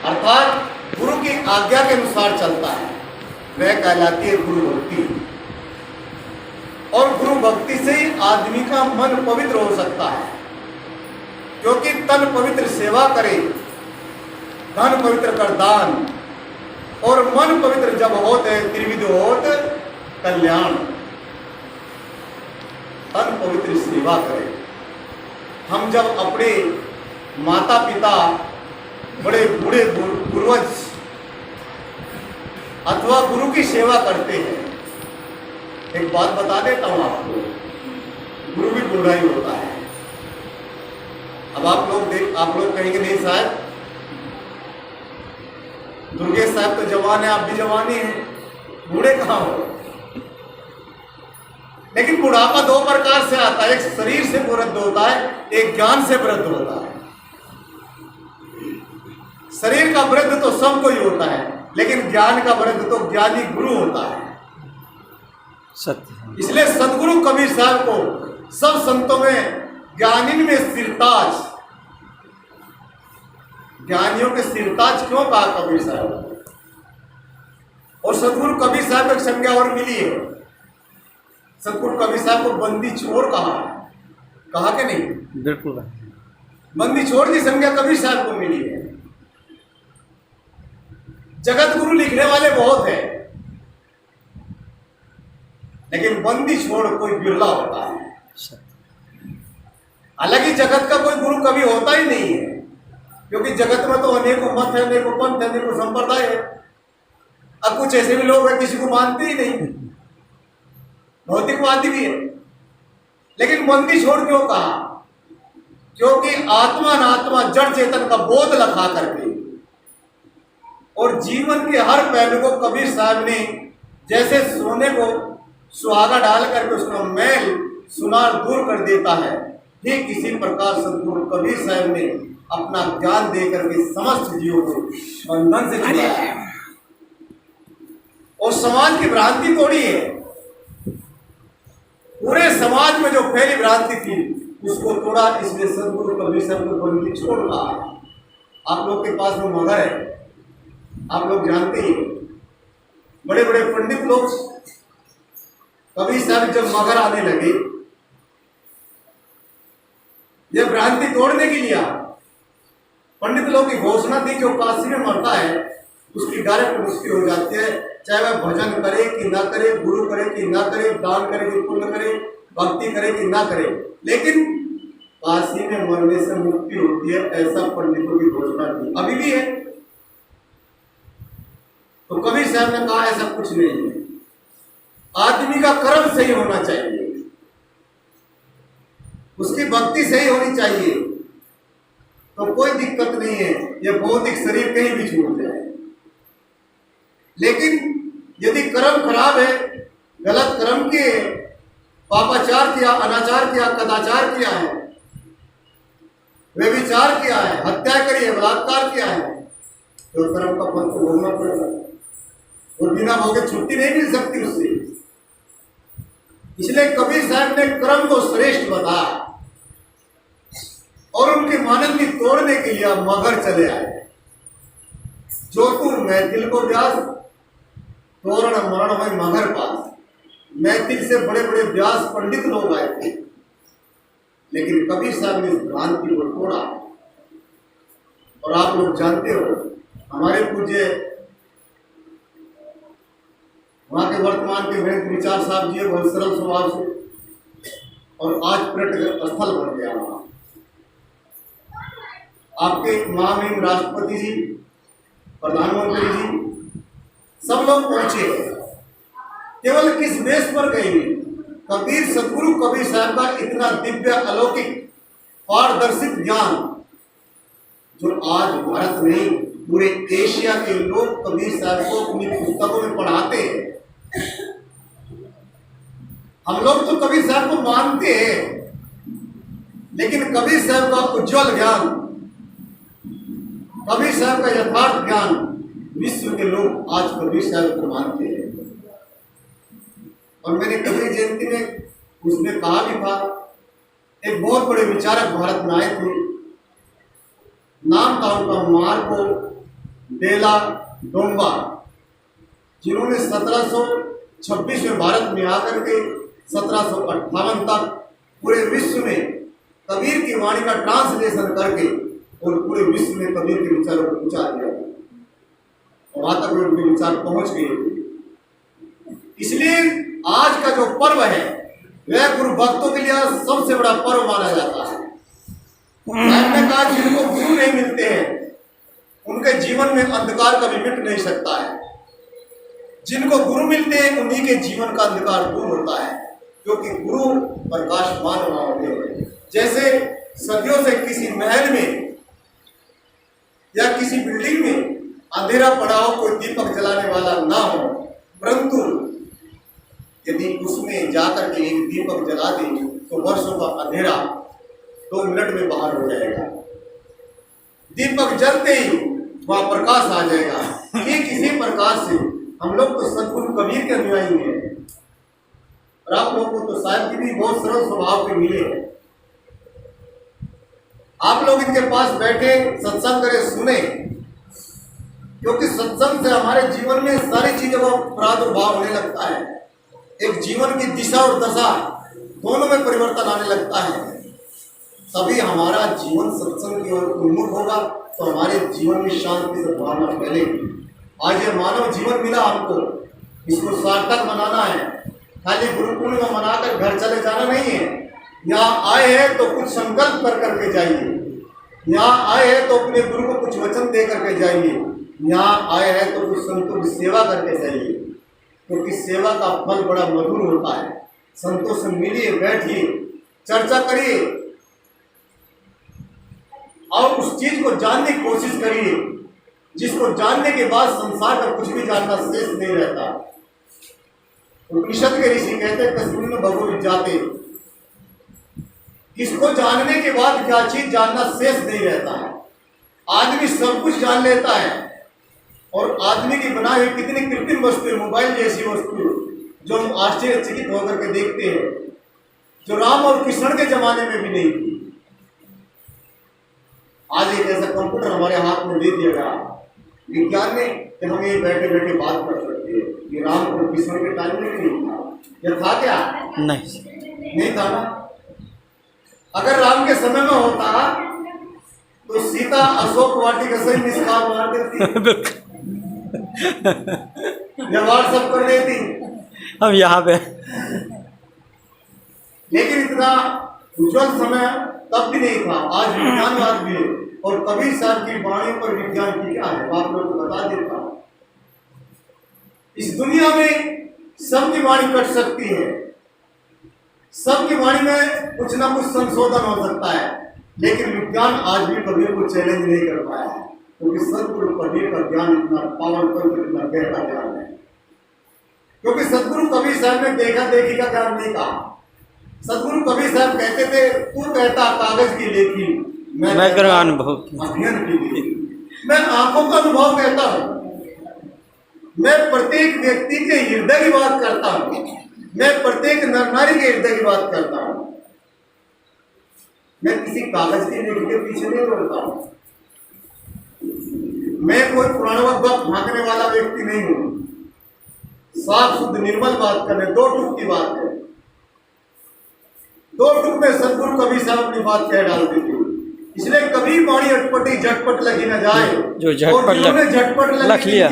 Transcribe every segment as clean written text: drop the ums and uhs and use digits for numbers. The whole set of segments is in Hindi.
अर्थात गुरु की आज्ञा के अनुसार चलता है, वह कहलाती है गुरु भक्ति। और गुरु भक्ति से ही आदमी का मन पवित्र हो सकता है, क्योंकि तन पवित्र सेवा करे, धन पवित्र कर दान, और मन पवित्र जब होते त्रिविध होत कल्याण। तन पवित्र सेवा करे। हम जब अपने माता पिता, बड़े बूढ़े पूर्वज अथवा गुरु की सेवा करते हैं, एक बात बता देता हूं आपको, गुरु भी बूढ़ा ही होता है। अब आप लोग कहेंगे नहीं साहब, दुर्गेश साहब तो जवान है, आप भी जवान ही हैं, बूढ़े कहाँ हो? लेकिन बुढ़ापा दो प्रकार से आता है, एक शरीर से वृद्ध होता है, एक ज्ञान से वृद्ध होता है। शरीर का वृद्ध तो सबको ही होता है, लेकिन ज्ञान का वृद्ध तो ज्ञानी गुरु होता है। सत्य। इसलिए सदगुरु कबीर साहब को सब संतों में ज्ञानी में सिरताज, ज्ञानियों के सिरताज क्यों कहा कबीर साहब? और सदगुरु कबीर साहब एक संज्ञा और मिली है, सदगुरु कबीर साहब को बंदी छोड़ कहा कि नहीं? बिल्कुल। बंदी छोड़ की संज्ञा कबीर साहब को मिली है। जगत गुरु लिखने वाले बहुत हैं, लेकिन बंदी छोड़ कोई बिरला होता है। हालांकि जगत का कोई गुरु कभी होता ही नहीं है, क्योंकि जगत में तो अनेकों मत है, अनेकों पंथ है, अनेकों संप्रदाय है। अब कुछ ऐसे भी लोग हैं किसी को मानते ही नहीं, भौतिकवादी भी है। लेकिन बंदी छोड़ क्यों कहा? क्योंकि आत्मा अनात्मा जड़ चेतन का बोध लखा करके और जीवन के हर पहलू को कबीर साहब ने जैसे सोने को सुहागा डाल करके उसका मैल सुनार दूर कर देता है, ठीक इसी प्रकार सदगुरु कबीर साहब ने अपना ज्ञान दे करके समस्त जीवों को बंधन से छुड़ाया है और समाज की भ्रांति तोड़ी है। पूरे समाज में जो फैली भ्रांति थी उसको तोड़ा, इसलिए सदगुरु कबीर साहब को बंदी छोड़ रहा। आप लोग के पास में मगर है, आप लोग जानते ही, बड़े बड़े पंडित लोग कबीर साहब जब मगर आने लगे, यह भ्रांति तोड़ने के लिए पंडित लोगों की घोषणा थी, जो काशी में मरता है उसकी डायरेक्ट मुक्ति हो जाती है, चाहे वह भजन करे कि ना करे, गुरु करे कि ना करे, दान करे कि पुण्य करे, भक्ति करे कि ना करे, लेकिन काशी में मरने से मुक्ति होती है, ऐसा पंडितों की घोषणा थी, अभी भी है। तो कबीर साहब ने कहा ऐसा कुछ नहीं है, आदमी का कर्म सही होना चाहिए, उसकी भक्ति सही होनी चाहिए, तो कोई दिक्कत नहीं है, यह भौतिक शरीर कहीं भी छूट जाए। लेकिन यदि कर्म खराब है, गलत कर्म किए, पापाचार किया, अनाचार किया, कदाचार किया है, व्यभिचार किया है, हत्या करी है, बलात्कार किया है, तो कर्म का फल तो भोगना पड़ेगा और बिना भोगे छुट्टी नहीं मिल सकती उससे। इसलिए कबीर साहब ने कर्म को श्रेष्ठ बताया और उनके मानंदी तोड़ने के लिए मगर चले आए। जोतुर मैथिल को व्यास, तोरण मरण में मगर पास। मैथिल से बड़े बड़े व्यास पंडित लोग आए थे, लेकिन कबीर साहब ने इस भ्रांति को तोड़ा। और आप लोग जानते हो, हमारे पूज्य वहां के वर्तमान के वैद्य विचार साहब जी बहुत सरल स्वभाव से, और आज पर्यटक स्थल बन गया वहां। आपके महामहिम राष्ट्रपति जी, प्रधानमंत्री जी, सब लोग पहुंचे। केवल किस बेस पर गए? कबीर सदगुरु कबीर साहब का इतना दिव्य अलौकिक पारदर्शित ज्ञान, जो आज भारत नहीं पूरे एशिया के लोग कबीर साहब को अपनी पुस्तकों में पढ़ाते हैं। हम लोग तो कबीर साहब को मानते हैं, लेकिन कबीर साहब का उज्जवल ज्ञान, कबीर साहब का यथार्थ ज्ञान विश्व के लोग आज कबीर साहब को मानते हैं। और मैंने कबीर जयंती में उसमें कहा भी था, एक बहुत बड़े विचारक भारत में आए थे, नाम था उनका मार्को डेला डोंगा, जिन्होंने 1726 में भारत में आकर के 1758 तक पूरे विश्व में कबीर की वाणी का ट्रांसलेशन करके और पूरे विश्व में कबीर के विचारों को पहुंचा दिया, वहां तक उनके विचार पहुंच गए। इसलिए आज का जो पर्व है वह गुरु भक्तों के लिए सबसे बड़ा पर्व माना जाता है। मैंने कहा जिनको गुरु नहीं मिलते हैं उनके जीवन में अंधकार कभी मिट नहीं सकता है, जिनको गुरु मिलते हैं उन्हीं के जीवन का अंधकार दूर होता है, क्योंकि गुरु प्रकाशमान होते हैं। जैसे सदियों से किसी महल में या किसी बिल्डिंग में अंधेरा पड़ा हो, कोई दीपक जलाने वाला ना हो, परंतु यदि उसमें जाकर के एक दीपक जला दे तो वर्षों का अंधेरा 2 मिनट में बाहर हो जाएगा। दीपक जलते ही वहां प्रकाश आ जाएगा। ये किसी प्रकार से हम लोग तो सदगुरु कबीर के अनुयायी हैं और आप लोगों को तो शायद भी बहुत सरल स्वभाव के मिले हैं। आप लोग इनके पास बैठे सत्संग करें, सुने, क्योंकि सत्संग से हमारे जीवन में सारी चीजों का प्रादुर्भाव होने लगता है। एक जीवन की दिशा और दशा दोनों में परिवर्तन आने लगता है। तभी हमारा जीवन सत्संग की ओर उन्मुख होगा तो हमारे जीवन में शांति से भावना फैलेगी। आज ये मानव जीवन मिला हमको, इसको सार्थक बनाना है। खाली गुरु पूर्णिमा मनाकर घर चले जाना नहीं है। यहाँ आए हैं तो कुछ संकल्प कर करके जाइए, यहाँ आए हैं तो अपने गुरु को कुछ वचन दे करके जाइए, यहाँ आए हैं तो कुछ संतों की सेवा करके जाइए, क्योंकि सेवा का फल बड़ा मधुर होता है। संतों से मिलिए, बैठिए, चर्चा करिए और उस चीज को जानने की कोशिश करिए जिसको जानने के बाद संसार का कुछ भी जानना शेष नहीं रहता। उपनिषद के ऋषि कहते हैं कस्मिन् भगो जाते, इसको जानने के बाद क्या चीज जानना शेष नहीं रहता है। आदमी सब कुछ जान लेता है और आदमी की बनाई हुई कितनी कृत्रिम वस्तु, मोबाइल जैसी वस्तु जो हम आश्चर्यचकित होकर के देखते हैं, जो राम और कृष्ण के जमाने में भी नहीं थी। आज एक ऐसा कंप्यूटर हमारे हाथ में दे दिया गया विज्ञान ने कि हम ये बैठे बैठे बात कर सकते हैं। ये राम और कृष्ण के टाइम में नहीं था। यह था क्या? नहीं था ना। अगर राम के समय में होता तो सीता अशोक वाटिका से निष्काम मार देती या व्हाट्सएप कर देती हम यहाँ पे। लेकिन इतना उज्जवल समय तब भी नहीं था। आज विज्ञानवाद भी है और कबीर साहब की वाणी पर विज्ञान की क्या है आप लोग को बता देता हूं। इस दुनिया में सबकी वाणी कट सकती है, सबकी वाणी में कुछ ना कुछ संशोधन हो सकता है, लेकिन विज्ञान आज भी कबीर को चैलेंज नहीं कर पाया है, क्योंकि सदगुरु कबीर का ज्ञान इतना पावन तंत्र, इतना गहरा ज्ञान है। क्योंकि सदगुरु कबीर साहब ने देखा देखी का ज्ञान नहीं कहा। सदगुरु कबीर साहब कहते थे तू कहता कागज की लेखी, मैं करूँ अनुभव अध्ययन की लेखी। मैं आंखों का अनुभव कहता हूँ, मैं प्रत्येक व्यक्ति के हृदय की बात करता हूँ, मैं प्रत्येक नर नारी के हृदय की बात करता हूँ। मैं किसी कागज की लेखी के पीछे नहीं दौड़ता हूँ। मैं कोई पुराणवत भागने वाला व्यक्ति नहीं हूँ। साफ शुद्ध निर्मल बात करने, 2 टूक की बात है। 2 टूक में सदगुरु कबीर साहब अपनी बात कह डालते थे। इसलिए कभी वाणी अटपटी झटपट लगी न जाए, जो झटपट लख लिया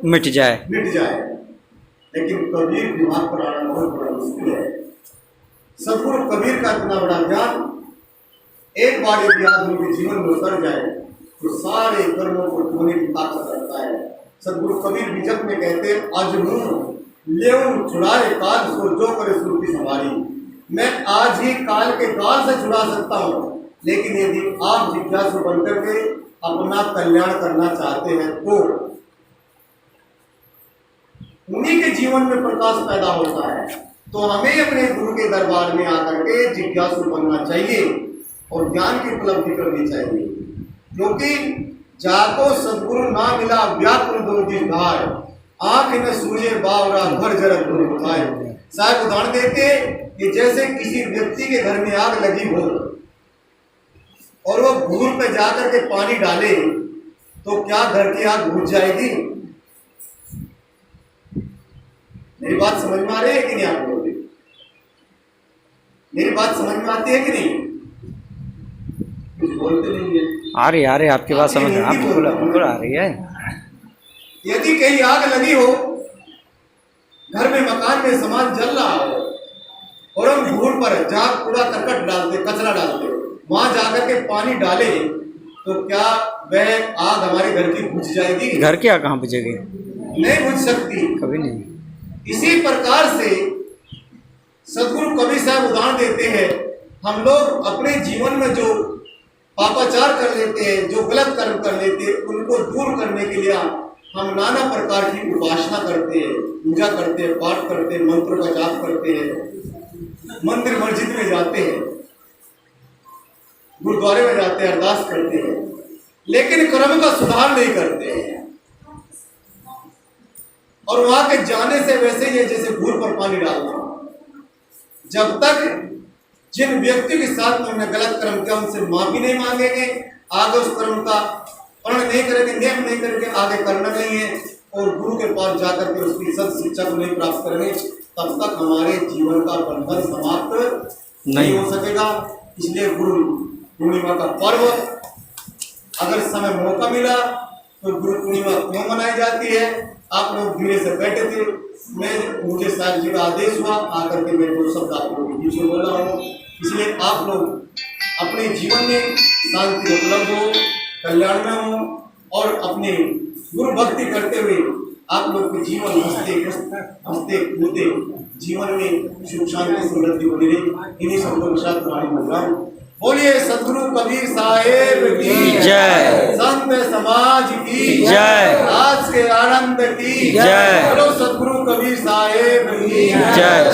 मिट जाए। लेकिन कबीर दिमाग पर आना बहुत बड़ा मुश्किल है। सदगुरु कबीर का इतना बड़ा ज्ञान एक बार यदि आदमी के जीवन में उतर जाए तो सारे कर्मों को धोने की ताकत रखता है। सदगुरु कबीर बीजक में कहते हैं अजनू लेऊ छुड़ाए काल सो जो करे सुरती सवारी। मैं आज ही काल के काल से छुड़ा सकता हूँ, लेकिन यदि आप जिज्ञासु बनकर के अपना कल्याण करना चाहते हैं तो उन्हीं के जीवन में प्रकाश पैदा होता है। तो हमें अपने गुरु के दरबार में आकर के जिज्ञासु बनना चाहिए और ज्ञान की उपलब्धि करनी चाहिए, क्योंकि जाको सदगुरु ना मिला व्याकुल दो दिलधार, आंख न सूझे बावरा घर जरक गुरु उठाए। साहब उदाहरण देते कि जैसे किसी व्यक्ति के घर में आग लगी हो और वो घूर पे जाकर के पानी डाले तो क्या घर की आग बुझ जाएगी? मेरी बात समझ में आ रही है कि नहीं आप लोगों को? मेरी बात समझ में आती है कि नहीं? कुछ बोलते नहीं है। आ रही आपकी बात समझ में, आप बिल्कुल आ रही है। यदि कहीं आग लगी हो, घर में मकान में सामान जल रहा हो और हम धूल पर जहाँ कूड़ा करकट डालते, कचरा डालते, वहां जाकर के पानी डाले, तो क्या वह आग हमारे घर की बुझ जाएगी? घर की आग कहाँ बुझेगी? नहीं बुझ सकती, कभी नहीं। इसी प्रकार से सदगुरु कबीर साहब उदाहरण देते हैं, हम लोग अपने जीवन में जो पापाचार कर लेते हैं, जो गलत कर्म कर लेते हैं, उनको दूर करने के लिए हम नाना प्रकार की उपासना करते हैं, पूजा करते हैं, पाठ करते हैं, मंत्रों का जाप करते हैं, मंदिर मस्जिद में जाते हैं, गुरुद्वारे में जाते हैं, अरदास करते हैं, लेकिन कर्म का सुधार नहीं करते हैं। और वहां के जाने से वैसे ही है जैसे धूल पर पानी डालना। जब तक जिन व्यक्ति के साथ में हमने गलत कर्म किया उनसे माफी नहीं मांगेंगे, आगे उस कर्म का पालन नहीं करेंगे, नियम नहीं करेंगे, आगे करना नहीं है, और गुरु के पास जाकर के उसकी सद शिक्षा को नहीं प्राप्त करेंगे, तब तक हमारे जीवन का बंधन समाप्त नहीं हो सकेगा। इसलिए गुरु पूर्णिमा का पर्व, अगर समय मौका मिला तो गुरु पूर्णिमा क्यों मनाई जाती है? आप लोग धीरे से बैठे थे, मुझे साहब जी का आदेश हुआ, आकर के मैं दो शब्द आप लोगों के बीच में बोल रहा हूँ। इसलिए आप लोग अपने जीवन में शांति उपलब्ध हो, कल्याण में हो, और अपने गुरु भक्ति करते हुए आप लोग के जीवन हंसते कूदते जीवन में सुख शांति समृद्धि बनी रहे। इन्हीं शब्दों के साथ मैं बोल रहा हूँ। बोलिए सदगुरु कबीर साहेब की जय, संत समाज की जय, आज के आनंद की जय, बोलो सदगुरु कबीर साहेब की जय।